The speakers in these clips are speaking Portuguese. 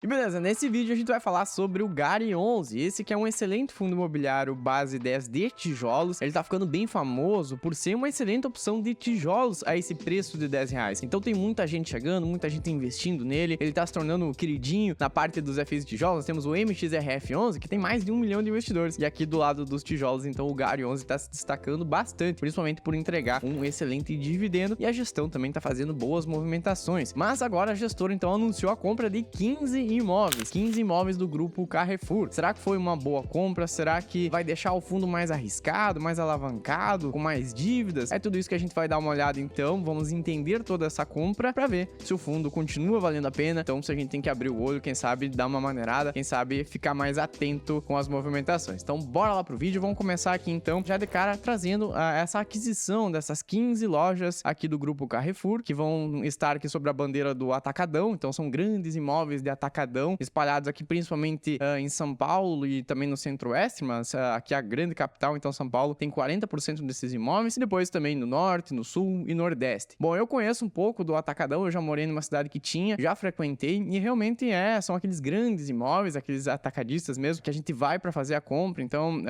E beleza, nesse vídeo a gente vai falar sobre o Gari 11, esse que é um excelente fundo imobiliário base 10 de tijolos. Ele tá ficando bem famoso por ser uma excelente opção de tijolos a esse preço de R$ 10. Então tem muita gente chegando, muita gente investindo nele, ele tá se tornando queridinho na parte dos FIs de tijolos. Nós temos o MXRF11, que tem mais de 1 milhão de investidores, e aqui do lado dos tijolos, então o Gari 11 tá se destacando bastante, principalmente por entregar um excelente dividendo, e a gestão também tá fazendo boas movimentações. Mas agora a gestora então anunciou a compra de 15 imóveis do grupo Carrefour. Será que foi uma boa compra? Será que vai deixar o fundo mais arriscado, mais alavancado, com mais dívidas? É tudo isso que a gente vai dar uma olhada então, vamos entender toda essa compra para ver se o fundo continua valendo a pena. Então se a gente tem que abrir o olho, quem sabe dar uma maneirada, quem sabe ficar mais atento com as movimentações. Então bora lá pro vídeo, vamos começar aqui então, já de cara trazendo essa aquisição dessas 15 lojas aqui do grupo Carrefour, que vão estar aqui sobre a bandeira do Atacadão. Então são grandes imóveis de atacadão espalhados aqui principalmente em São Paulo e também no Centro-Oeste, mas aqui a grande capital, então São Paulo, tem 40% desses imóveis, e depois também no Norte, no Sul e Nordeste. Bom, eu conheço um pouco do Atacadão, eu já morei numa cidade que tinha, já frequentei, e realmente são aqueles grandes imóveis, aqueles atacadistas mesmo, que a gente vai para fazer a compra, então,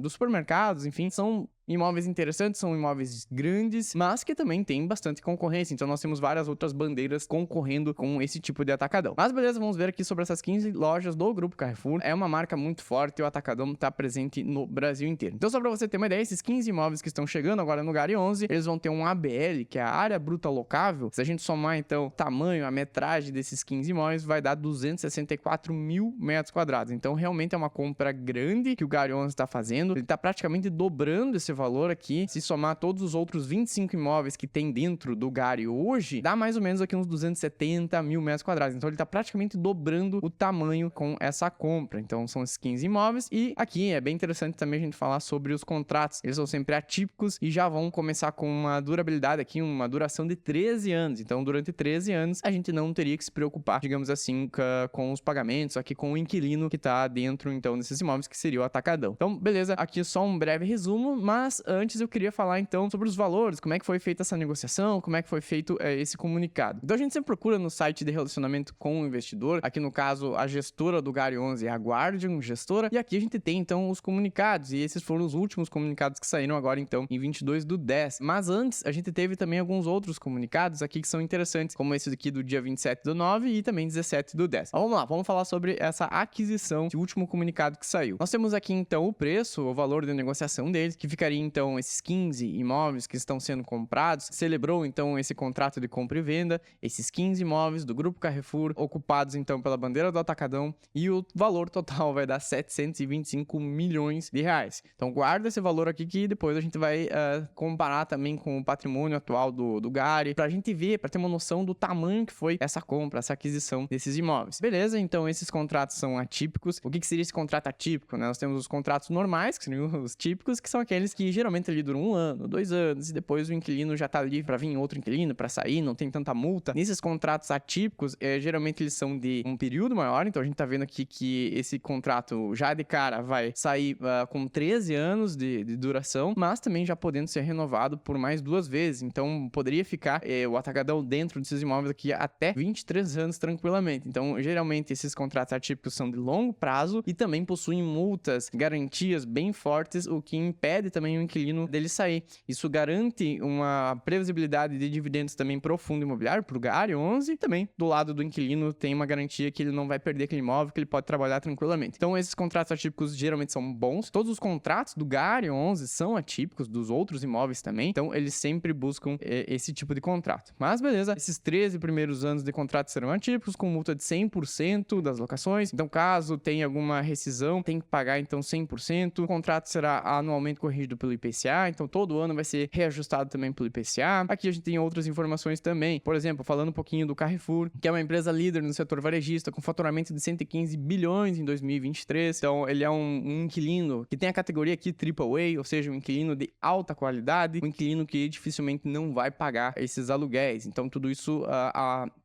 dos supermercados, enfim, são imóveis interessantes, são imóveis grandes, mas que também tem bastante concorrência. Então nós temos várias outras bandeiras concorrendo com esse tipo de atacadão. Mas beleza, vamos ver aqui sobre essas 15 lojas do grupo Carrefour. É uma marca muito forte e o atacadão está presente no Brasil inteiro. Então só para você ter uma ideia, esses 15 imóveis que estão chegando agora no Gari 11, eles vão ter um ABL, que é a área bruta locável. Se a gente somar então o tamanho, a metragem desses 15 imóveis, vai dar 264 mil metros quadrados. Então realmente é uma compra grande que o Gari 11 está fazendo. Ele está praticamente dobrando esse valor aqui. Se somar todos os outros 25 imóveis que tem dentro do Gari hoje, dá mais ou menos aqui uns 270 mil metros quadrados. Então ele tá praticamente dobrando o tamanho com essa compra. Então são esses 15 imóveis, e aqui é bem interessante também a gente falar sobre os contratos. Eles são sempre atípicos e já vão começar com uma durabilidade aqui, uma duração de 13 anos. Então durante 13 anos a gente não teria que se preocupar, digamos assim, com os pagamentos, aqui com o inquilino que tá dentro então desses imóveis, que seria o atacadão. Então beleza, aqui só um breve resumo, mas antes eu queria falar então sobre os valores, como é que foi feita essa negociação, como é que foi feito esse comunicado. Então a gente sempre procura no site de relacionamento com o investidor, aqui no caso a gestora do Gari 11 é a Guardian Gestora, e aqui a gente tem então os comunicados, e esses foram os últimos comunicados que saíram agora então em 22/10. Mas antes a gente teve também alguns outros comunicados aqui que são interessantes, como esse aqui do dia 27/9 e também 17/10. Então, vamos lá, vamos falar sobre essa aquisição, esse último comunicado que saiu. Nós temos aqui então o preço, o valor de negociação deles, que ficaria então esses 15 imóveis que estão sendo comprados. Celebrou então esse contrato de compra e venda, esses 15 imóveis do grupo Carrefour, ocupados então pela bandeira do Atacadão, e o valor total vai dar 725 milhões de reais. Então guarda esse valor aqui, que depois a gente vai comparar também com o patrimônio atual do Gari, pra gente ver, pra ter uma noção do tamanho que foi essa compra, essa aquisição desses imóveis. Beleza, então esses contratos são atípicos. O que seria esse contrato atípico, né? Nós temos os contratos normais, que seriam os típicos, que são aqueles que geralmente ali duram 1 ano, 2 anos, e depois o inquilino já tá livre para vir outro inquilino, para sair, não tem tanta multa. Nesses contratos atípicos, geralmente eles são de um período maior, então a gente tá vendo aqui que esse contrato já de cara vai sair com 13 anos de duração, mas também já podendo ser renovado por mais 2 vezes. Então poderia ficar o atacadão dentro desses imóveis aqui até 23 anos tranquilamente. Então geralmente esses contratos atípicos são de longo prazo e também possuem multas, garantias bem fortes, o que impede também o inquilino dele sair. Isso garante uma previsibilidade de dividendos também para o fundo imobiliário, para o Gari 11, e também do lado do inquilino tem uma garantia que ele não vai perder aquele imóvel, que ele pode trabalhar tranquilamente. Então esses contratos atípicos geralmente são bons. Todos os contratos do Gari 11 são atípicos, dos outros imóveis também, então eles sempre buscam esse tipo de contrato. Mas beleza, esses 13 primeiros anos de contrato serão atípicos, com multa de 100% das locações. Então caso tenha alguma rescisão, tem que pagar então 100%. O contrato será anualmente corrigido pelo IPCA, então todo ano vai ser reajustado também pelo IPCA. Aqui a gente tem outras informações também, por exemplo, falando um pouquinho do Carrefour, que é uma empresa líder no setor varejista, com faturamento de 115 bilhões em 2023, então ele é um inquilino que tem a categoria aqui AAA, ou seja, um inquilino de alta qualidade, um inquilino que dificilmente não vai pagar esses aluguéis. Então tudo isso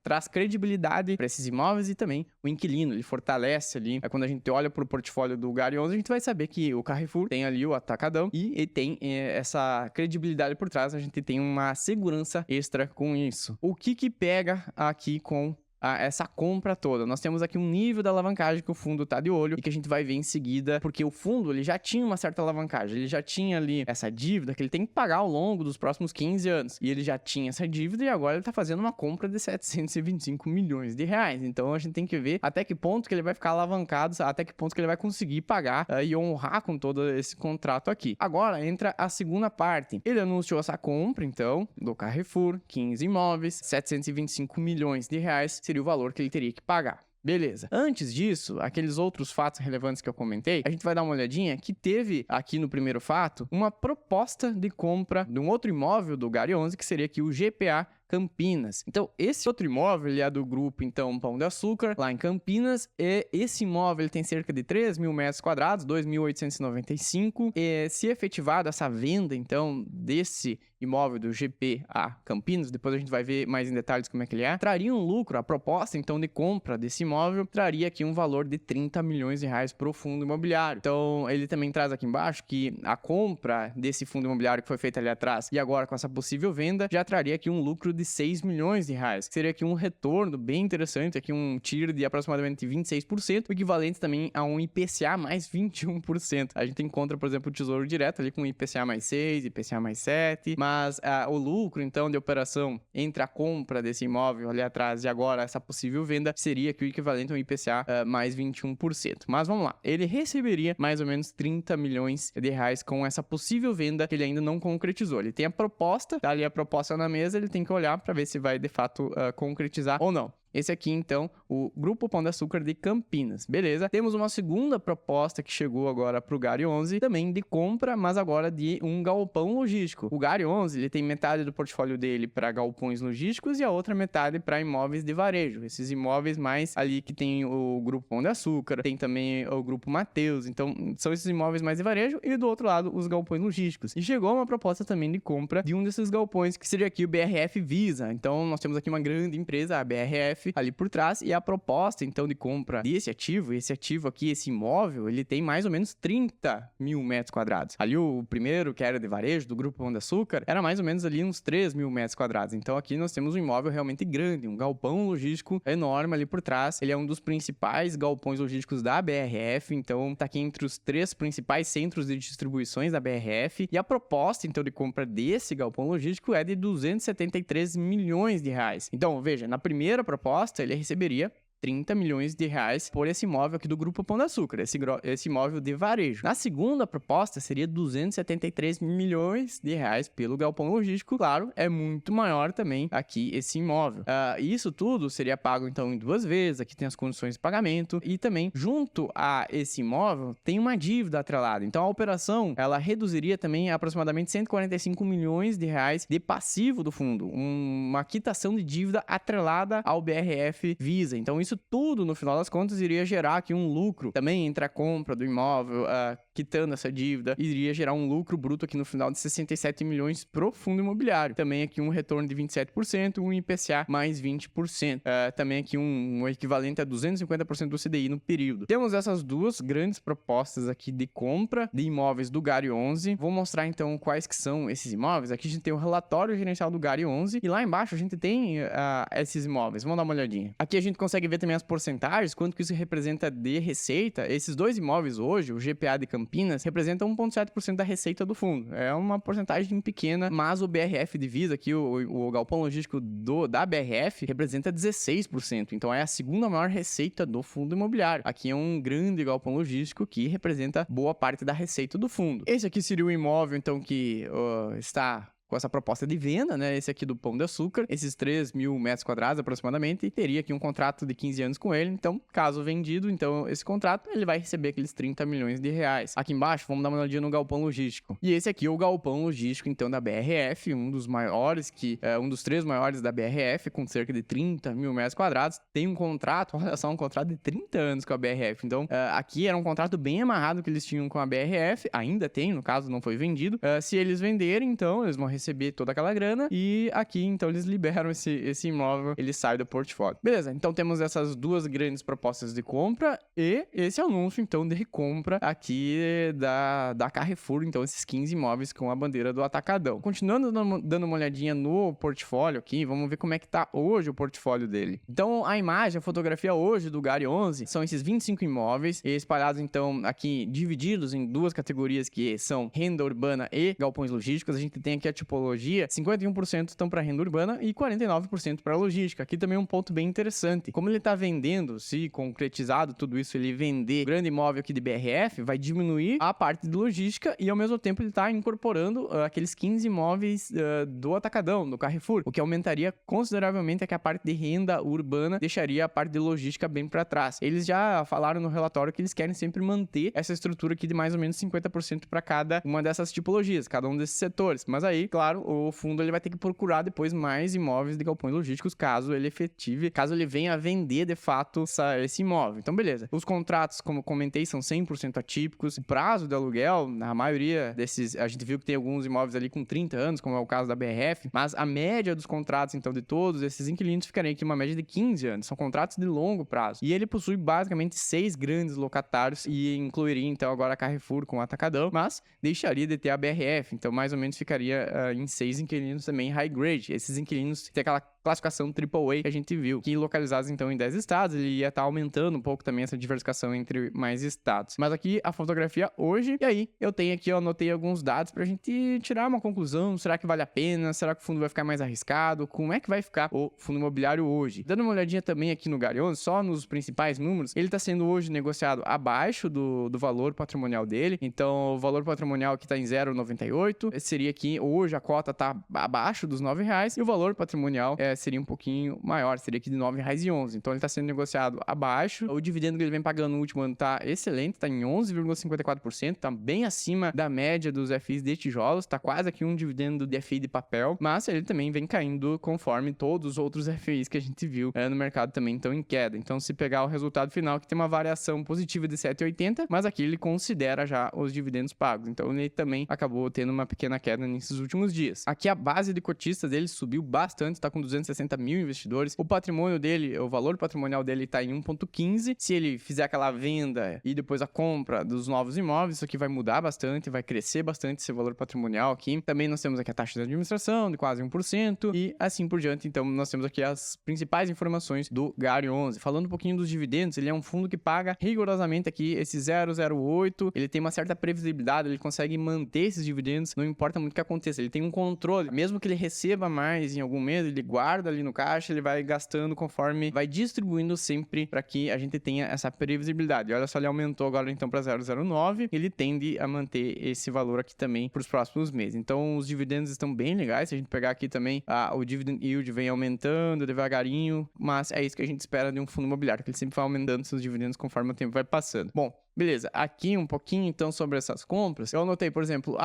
traz credibilidade para esses imóveis, e também o inquilino, ele fortalece ali. Quando a gente olha para o portfólio do Gari 11, a gente vai saber que o Carrefour tem ali o atacadão, e tem essa credibilidade por trás, a gente tem uma segurança extra com isso. O que pega aqui com essa compra toda. Nós temos aqui um nível da alavancagem que o fundo tá de olho e que a gente vai ver em seguida, porque o fundo ele já tinha uma certa alavancagem, ele já tinha ali essa dívida que ele tem que pagar ao longo dos próximos 15 anos. E ele já tinha essa dívida e agora ele tá fazendo uma compra de 725 milhões de reais. Então a gente tem que ver até que ponto que ele vai ficar alavancado, até que ponto que ele vai conseguir pagar e honrar com todo esse contrato aqui. Agora entra a segunda parte. Ele anunciou essa compra, então, do Carrefour, 15 imóveis, 725 milhões de reais seria o valor que ele teria que pagar. Beleza. Antes disso, aqueles outros fatos relevantes que eu comentei, a gente vai dar uma olhadinha que teve aqui no primeiro fato uma proposta de compra de um outro imóvel do Gary 11, que seria aqui o GPA Campinas. Então, esse outro imóvel, ele é do grupo, então, Pão de Açúcar, lá em Campinas, e esse imóvel ele tem cerca de 3 mil metros quadrados, 2.895, e se efetivada essa venda, então, desse imóvel do GPA Campinas, depois a gente vai ver mais em detalhes como é que ele é, traria um lucro, a proposta, então, de compra desse imóvel, traria aqui um valor de 30 milhões de reais para o fundo imobiliário. Então, ele também traz aqui embaixo que a compra desse fundo imobiliário que foi feita ali atrás, e agora com essa possível venda, já traria aqui um lucro de 6 milhões de reais, que seria aqui um retorno bem interessante, aqui um TIR de aproximadamente 26%, o equivalente também a um IPCA mais 21%. A gente encontra, por exemplo, o Tesouro Direto ali com IPCA mais 6, IPCA mais 7, mas o lucro, então, de operação entre a compra desse imóvel ali atrás e agora essa possível venda, seria aqui o equivalente a um IPCA mais 21%. Mas vamos lá, ele receberia mais ou menos 30 milhões de reais com essa possível venda que ele ainda não concretizou. Ele tem a proposta, tá ali a proposta na mesa, ele tem que olhar para ver se vai de fato concretizar ou não. Esse aqui, então, o Grupo Pão de Açúcar de Campinas. Beleza? Temos uma segunda proposta que chegou agora para o Gary 11, também de compra, mas agora de um galpão logístico. O Gary 11, ele tem metade do portfólio dele para galpões logísticos e a outra metade para imóveis de varejo. Esses imóveis mais ali que tem o Grupo Pão de Açúcar, tem também o Grupo Mateus. Então, são esses imóveis mais de varejo e do outro lado, os galpões logísticos. E chegou uma proposta também de compra de um desses galpões, que seria aqui o BRF Visa. Então, nós temos aqui uma grande empresa, a BRF, ali por trás, e a proposta então de compra desse ativo aqui, esse imóvel, ele tem mais ou menos 30 mil metros quadrados. Ali o primeiro, que era de varejo, do Grupo Pão de Açúcar, era mais ou menos ali uns 3 mil metros quadrados. Então aqui nós temos um imóvel realmente grande, um galpão logístico enorme ali por trás. Ele é um dos principais galpões logísticos da BRF, então tá aqui entre os 3 principais centros de distribuições da BRF, e a proposta então de compra desse galpão logístico é de 273 milhões de reais. Então, veja, na primeira proposta, ele receberia 30 milhões de reais por esse imóvel aqui do Grupo Pão de Açúcar, esse imóvel de varejo. Na segunda proposta, seria 273 milhões de reais pelo galpão logístico. Claro, é muito maior também aqui esse imóvel. Isso tudo seria pago, então, em 2 vezes. Aqui tem as condições de pagamento. E também, junto a esse imóvel, tem uma dívida atrelada. Então, a operação, ela reduziria também aproximadamente 145 milhões de reais de passivo do fundo. Uma quitação de dívida atrelada ao BRF Visa. Então, isso tudo, no final das contas, iria gerar aqui um lucro também entre a compra do imóvel, quitando essa dívida, iria gerar um lucro bruto aqui no final de 67 milhões pro fundo imobiliário. Também aqui um retorno de 27%, um IPCA mais 20%. Também aqui um equivalente a 250% do CDI no período. Temos essas duas grandes propostas aqui de compra de imóveis do Gary 11. Vou mostrar então quais que são esses imóveis. Aqui a gente tem o relatório gerencial do Gary 11 e lá embaixo a gente tem esses imóveis. Vamos dar uma olhadinha. Aqui a gente consegue ver também as porcentagens, quanto que isso representa de receita. Esses dois imóveis hoje, o GPA de Campinas, representam 1,7% da receita do fundo. É uma porcentagem pequena, mas o BRF Divisa, aqui o galpão logístico da BRF, representa 16%. Então é a segunda maior receita do fundo imobiliário. Aqui é um grande galpão logístico que representa boa parte da receita do fundo. Esse aqui seria o imóvel, então, que está com essa proposta de venda, né? Esse aqui do Pão de Açúcar, esses 3 mil metros quadrados aproximadamente, e teria aqui um contrato de 15 anos com ele. Então, caso vendido, então, esse contrato, ele vai receber aqueles 30 milhões de reais. Aqui embaixo, vamos dar uma olhadinha no galpão logístico. E esse aqui é o galpão logístico, então, da BRF, um dos maiores, um dos 3 maiores da BRF, com cerca de 30 mil metros quadrados. Tem um contrato, olha só, um contrato de 30 anos com a BRF. Então, aqui era um contrato bem amarrado que eles tinham com a BRF, ainda tem, no caso, não foi vendido. Se eles venderem, então, eles vão receber receber toda aquela grana, e aqui, então, eles liberam esse imóvel, ele sai do portfólio. Beleza, então temos essas duas grandes propostas de compra e esse anúncio, então, de recompra aqui da Carrefour, então, esses 15 imóveis com a bandeira do Atacadão. Continuando dando uma olhadinha no portfólio aqui, vamos ver como é que tá hoje o portfólio dele. Então, a imagem, a fotografia hoje do Gary 11 são esses 25 imóveis espalhados, então, aqui divididos em duas categorias que são renda urbana e galpões logísticos. A gente tem aqui a tipologia, 51% estão para renda urbana e 49% para logística. Aqui também é um ponto bem interessante. Como ele está vendendo, se concretizado tudo isso, ele vender grande imóvel aqui de BRF, vai diminuir a parte de logística e ao mesmo tempo ele está incorporando aqueles 15 imóveis do Atacadão, do Carrefour, o que aumentaria consideravelmente aqui a parte de renda urbana, deixaria a parte de logística bem para trás. Eles já falaram no relatório que eles querem sempre manter essa estrutura aqui de mais ou menos 50% para cada uma dessas tipologias, cada um desses setores. Mas aí, claro, o fundo ele vai ter que procurar depois mais imóveis de galpões logísticos, caso ele efetive, caso ele venha a vender de fato esse imóvel. Então, beleza. Os contratos, como comentei, são 100% atípicos. O prazo de aluguel, na maioria desses, a gente viu que tem alguns imóveis ali com 30 anos, como é o caso da BRF, mas a média dos contratos, então, de todos esses inquilinos ficaria aqui uma média de 15 anos. São contratos de longo prazo. E ele possui basicamente 6 grandes locatários e incluiria, então, agora a Carrefour com o Atacadão, mas deixaria de ter a BRF. Então, mais ou menos ficaria em 6 inquilinos também high grade. Esses inquilinos têm aquela classificação AAA que a gente viu, que localizados então em 10 estados, ele ia estar aumentando um pouco também essa diversificação entre mais estados. Mas aqui a fotografia hoje, e aí eu tenho aqui, eu anotei alguns dados pra gente tirar uma conclusão, será que vale a pena, será que o fundo vai ficar mais arriscado, como é que vai ficar o fundo imobiliário hoje. Dando uma olhadinha também aqui no Gary 11, só nos principais números, ele tá sendo hoje negociado abaixo do valor patrimonial dele, então o valor patrimonial aqui tá em 0,98, seria aqui, hoje a cota tá abaixo dos R$9, e o valor patrimonial seria um pouquinho maior, seria aqui de R$9,11. Então ele está sendo negociado abaixo. O dividendo que ele vem pagando no último ano está excelente, está em 11,54%, está bem acima da média dos FIs de tijolos, está quase aqui um dividendo de FI de papel, mas ele também vem caindo conforme todos os outros FIs que a gente viu no mercado também estão em queda. Então se pegar o resultado final, que tem uma variação positiva de 7,80, mas aqui ele considera já os dividendos pagos. Então ele também acabou tendo uma pequena queda nesses últimos dias. Aqui a base de cotistas dele subiu bastante, está com 260 mil investidores. O patrimônio dele, o valor patrimonial dele está em 1,15. Se ele fizer aquela venda e depois a compra dos novos imóveis, isso aqui vai mudar bastante, vai crescer bastante esse valor patrimonial aqui. Também nós temos aqui a taxa de administração de quase 1% e assim por diante. Então nós temos aqui as principais informações do Gary 11. Falando um pouquinho dos dividendos, ele é um fundo que paga rigorosamente aqui esse 0,08. Ele tem uma certa previsibilidade, ele consegue manter esses dividendos, não importa muito o que aconteça. Ele tem um controle, mesmo que ele receba mais em algum mês, ele guarda ali no caixa, ele vai gastando conforme vai distribuindo sempre para que a gente tenha essa previsibilidade. E olha só, ele aumentou agora então para 0,09, ele tende a manter esse valor aqui também para os próximos meses. Então os dividendos estão bem legais, se a gente pegar aqui também o dividend yield vem aumentando devagarinho, mas é isso que a gente espera de um fundo imobiliário, que ele sempre vai aumentando seus dividendos conforme o tempo vai passando. Bom, beleza, aqui um pouquinho então sobre essas compras, eu anotei, por exemplo,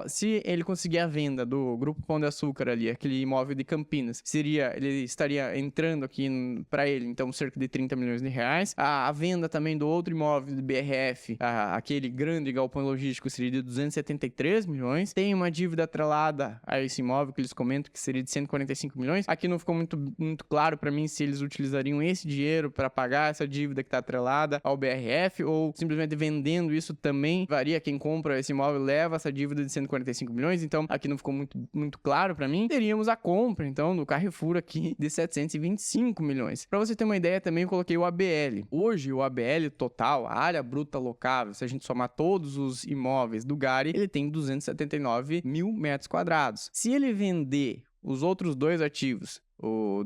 se ele conseguir a venda do Grupo Pão de Açúcar ali, aquele imóvel de Campinas, ele estaria entrando aqui para ele, então, cerca de 30 milhões de reais. A venda também do outro imóvel de BRF, aquele grande galpão logístico, seria de 273 milhões. Tem uma dívida atrelada a esse imóvel que eles comentam que seria de 145 milhões. Aqui não ficou muito claro para mim se eles utilizariam esse dinheiro para pagar essa dívida que está atrelada ao BRF ou simplesmente vendendo isso também. Varia, quem compra esse imóvel leva essa dívida de 145 milhões, então aqui não ficou muito claro para mim. Teríamos a compra, então, do Carrefour aqui de 725 milhões. Para você ter uma ideia também, eu coloquei o ABL. Hoje, o ABL total, a área bruta locável, se a gente somar todos os imóveis do Gary, ele tem 279 mil metros quadrados. Se ele vender os outros dois ativos, o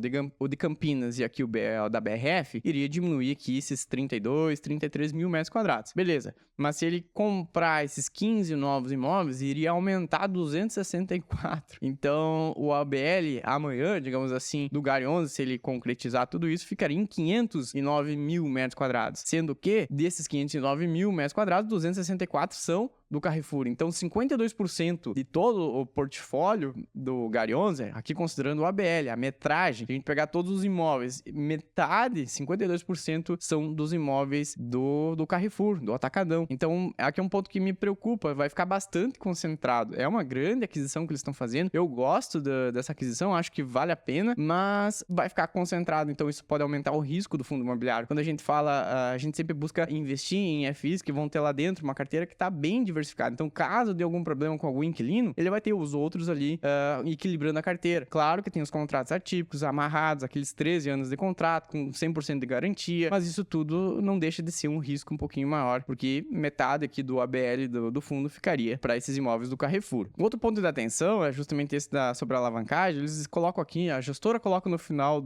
de Campinas e aqui o da BRF, iria diminuir aqui esses 33 mil metros quadrados. Beleza, mas se ele comprar esses 15 novos imóveis, iria aumentar 264. Então, o ABL amanhã, digamos assim, do Gary 11, se ele concretizar tudo isso, ficaria em 509 mil metros quadrados. Sendo que, desses 509 mil metros quadrados, 264 são do Carrefour. Então, 52% de todo o portfólio do Gary 11, aqui considerando o ABL, a metragem, se a gente pegar todos os imóveis, metade, 52% são dos imóveis do Carrefour, do Atacadão. Então, aqui é um ponto que me preocupa, vai ficar bastante concentrado. É uma grande aquisição que eles estão fazendo. Eu gosto dessa aquisição, acho que vale a pena, mas vai ficar concentrado, então isso pode aumentar o risco do fundo imobiliário. Quando a gente fala, a gente sempre busca investir em FIs que vão ter lá dentro uma carteira que está bem diversificada. Então, caso dê algum problema com algum inquilino, ele vai ter os outros ali equilibrando a carteira. Claro que tem os contratos atípicos, amarrados, aqueles 13 anos de contrato com 100% de garantia, mas isso tudo não deixa de ser um risco um pouquinho maior, porque metade aqui do ABL do fundo ficaria para esses imóveis do Carrefour. Outro ponto de atenção é justamente esse sobre a alavancagem. Eles colocam aqui, a gestora coloca no final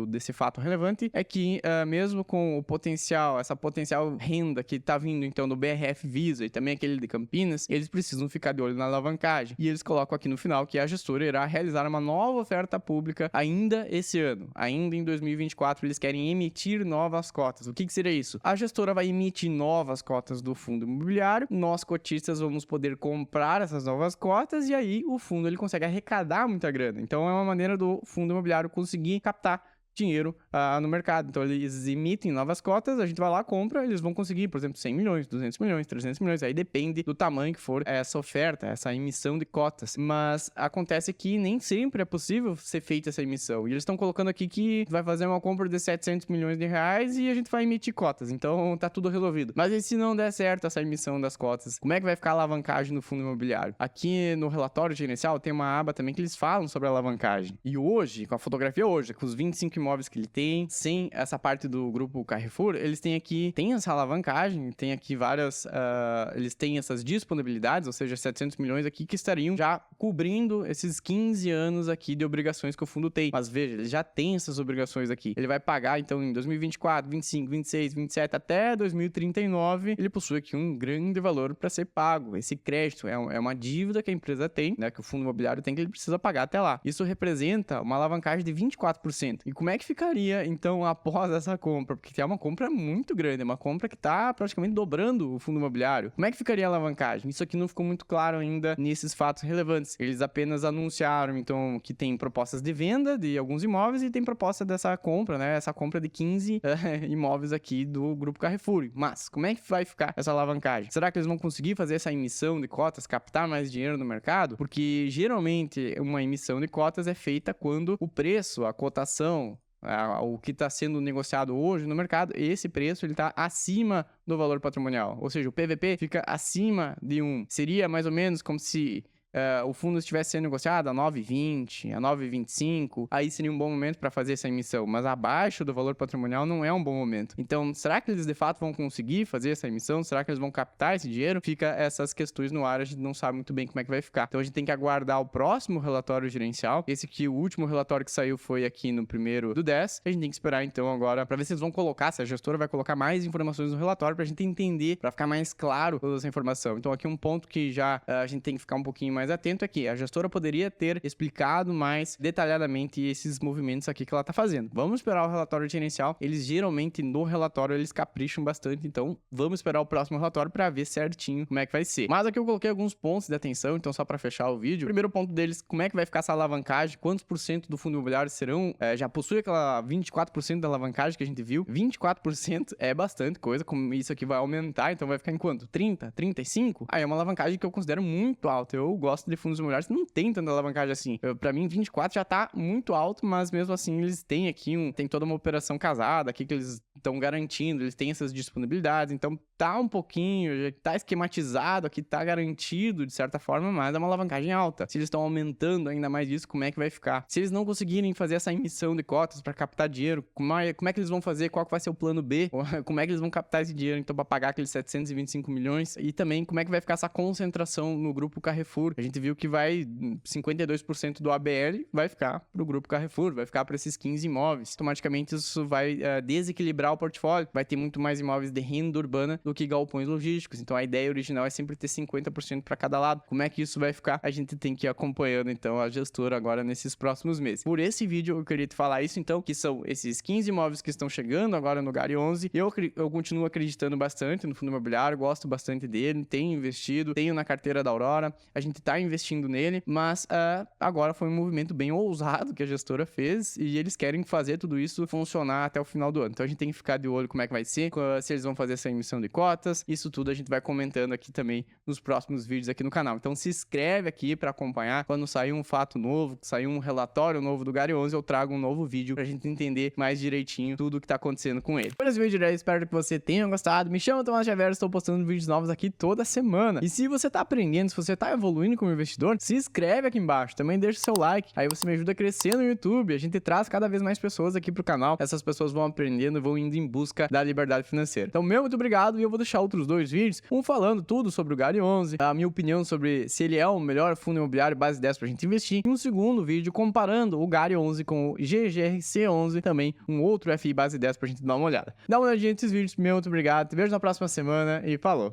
desse fato relevante, é que mesmo com o potencial, essa potencial renda que está vindo então do BRF Visa e também aquele de Campinas, eles precisam ficar de olho na alavancagem. E eles colocam aqui no final que a gestora irá realizar uma nova oferta pública ainda esse ano. Ainda em 2024, eles querem emitir novas cotas. O que seria isso? A gestora vai emitir novas cotas do fundo imobiliário, nós cotistas vamos poder comprar essas novas cotas e aí o fundo ele consegue arrecadar muita grana. Então é uma maneira do fundo imobiliário conseguir captar dinheiro no mercado. Então, eles emitem novas cotas, a gente vai lá, compra, eles vão conseguir, por exemplo, 100 milhões, 200 milhões, 300 milhões, aí depende do tamanho que for essa oferta, essa emissão de cotas. Mas acontece que nem sempre é possível ser feita essa emissão. E eles estão colocando aqui que vai fazer uma compra de 700 milhões de reais e a gente vai emitir cotas. Então, tá tudo resolvido. Mas e se não der certo essa emissão das cotas? Como é que vai ficar a alavancagem no fundo imobiliário? Aqui no relatório gerencial tem uma aba também que eles falam sobre a alavancagem. E hoje, com a fotografia hoje, com os 25 imóveis que ele tem, sem essa parte do grupo Carrefour, eles têm aqui, tem essa alavancagem, tem aqui várias, eles têm essas disponibilidades, ou seja, 700 milhões aqui que estariam já cobrindo esses 15 anos aqui de obrigações que o fundo tem. Mas veja, ele já tem essas obrigações aqui. Ele vai pagar, então, em 2024, 25, 26, 27, até 2039, ele possui aqui um grande valor para ser pago. Esse crédito é uma dívida que a empresa tem, né, que o fundo imobiliário tem, que ele precisa pagar até lá. Isso representa uma alavancagem de 24%. E como é que ficaria, então, após essa compra? Porque é uma compra muito grande, é uma compra que está praticamente dobrando o fundo imobiliário. Como é que ficaria a alavancagem? Isso aqui não ficou muito claro ainda nesses fatos relevantes. Eles apenas anunciaram, então, que tem propostas de venda de alguns imóveis e tem proposta dessa compra, né? Essa compra de 15 imóveis aqui do Grupo Carrefour. Mas, como é que vai ficar essa alavancagem? Será que eles vão conseguir fazer essa emissão de cotas, captar mais dinheiro no mercado? Porque, geralmente, uma emissão de cotas é feita quando o preço, a cotação, o que está sendo negociado hoje no mercado, esse preço ele está acima do valor patrimonial. Ou seja, o PVP fica acima de 1. Seria mais ou menos como se o fundo estivesse sendo negociado a 9,20, a 9,25, aí seria um bom momento para fazer essa emissão, mas abaixo do valor patrimonial não é um bom momento. Então, será que eles de fato vão conseguir fazer essa emissão? Será que eles vão captar esse dinheiro? Fica essas questões no ar, a gente não sabe muito bem como é que vai ficar. Então, a gente tem que aguardar o próximo relatório gerencial. Esse aqui, o último relatório que saiu foi aqui no 1º/10. A gente tem que esperar então agora para ver se eles vão colocar, se a gestora vai colocar mais informações no relatório para a gente entender, para ficar mais claro toda essa informação. Então, aqui um ponto que já a gente tem que ficar um pouquinho mais atento é que a gestora poderia ter explicado mais detalhadamente esses movimentos aqui que ela está fazendo. Vamos esperar o relatório gerencial. Eles geralmente no relatório eles capricham bastante, então vamos esperar o próximo relatório para ver certinho como é que vai ser. Mas aqui eu coloquei alguns pontos de atenção, então só para fechar o vídeo. O primeiro ponto deles, como é que vai ficar essa alavancagem? Quantos por cento do fundo imobiliário serão? Já possui aquela 24% da alavancagem que a gente viu? 24% é bastante coisa, como isso aqui vai aumentar, então vai ficar em quanto? 30? 35? Aí é uma alavancagem que eu considero muito alta. Eu gosto de fundos imobiliários que não tem tanta alavancagem assim. Pra mim, 24 já tá muito alto, mas mesmo assim eles têm aqui tem toda uma operação casada aqui que eles estão garantindo, eles têm essas disponibilidades, então tá um pouquinho, já tá esquematizado aqui, tá garantido de certa forma, mas é uma alavancagem alta. Se eles estão aumentando ainda mais isso, como é que vai ficar? Se eles não conseguirem fazer essa emissão de cotas para captar dinheiro, como é que eles vão fazer? Qual que vai ser o plano B? Como é que eles vão captar esse dinheiro então para pagar aqueles 725 milhões? E também como é que vai ficar essa concentração no grupo Carrefour? A gente viu que vai 52% do ABL vai ficar pro grupo Carrefour, vai ficar para esses 15 imóveis. Automaticamente isso vai desequilibrar o portfólio, vai ter muito mais imóveis de renda urbana do que galpões logísticos. Então a ideia original é sempre ter 50% para cada lado. Como é que isso vai ficar? A gente tem que ir acompanhando então a gestora agora nesses próximos meses. Por esse vídeo eu queria te falar isso então, que são esses 15 imóveis que estão chegando agora no Gari 11. Eu continuo acreditando bastante no fundo imobiliário, gosto bastante dele, tenho investido, tenho na carteira da Aurora, a gente tá investindo nele, mas agora foi um movimento bem ousado que a gestora fez e eles querem fazer tudo isso funcionar até o final do ano. Então a gente tem que ficar de olho como é que vai ser, se eles vão fazer essa emissão de cotas, isso tudo a gente vai comentando aqui também nos próximos vídeos aqui no canal. Então se inscreve aqui para acompanhar, quando sair um fato novo, sair um relatório novo do Gari 11, eu trago um novo vídeo pra gente entender mais direitinho tudo o que tá acontecendo com ele. Por esse vídeo aí, espero que você tenha gostado. Me chama Tomás Xavier, estou postando vídeos novos aqui toda semana. E se você tá aprendendo, se você tá evoluindo como investidor, se inscreve aqui embaixo, também deixa o seu like, aí você me ajuda a crescer no YouTube. A gente traz cada vez mais pessoas aqui pro canal, essas pessoas vão aprendendo e vão indo em busca da liberdade financeira. Então, muito obrigado, e eu vou deixar outros dois vídeos, um falando tudo sobre o Gari 11, a minha opinião sobre se ele é o melhor fundo imobiliário base 10 pra gente investir, e um segundo vídeo comparando o Gari 11 com o GGRC 11, também um outro FI base 10 pra gente dar uma olhada. Dá uma olhadinha nesses vídeos, muito obrigado, te vejo na próxima semana e falou!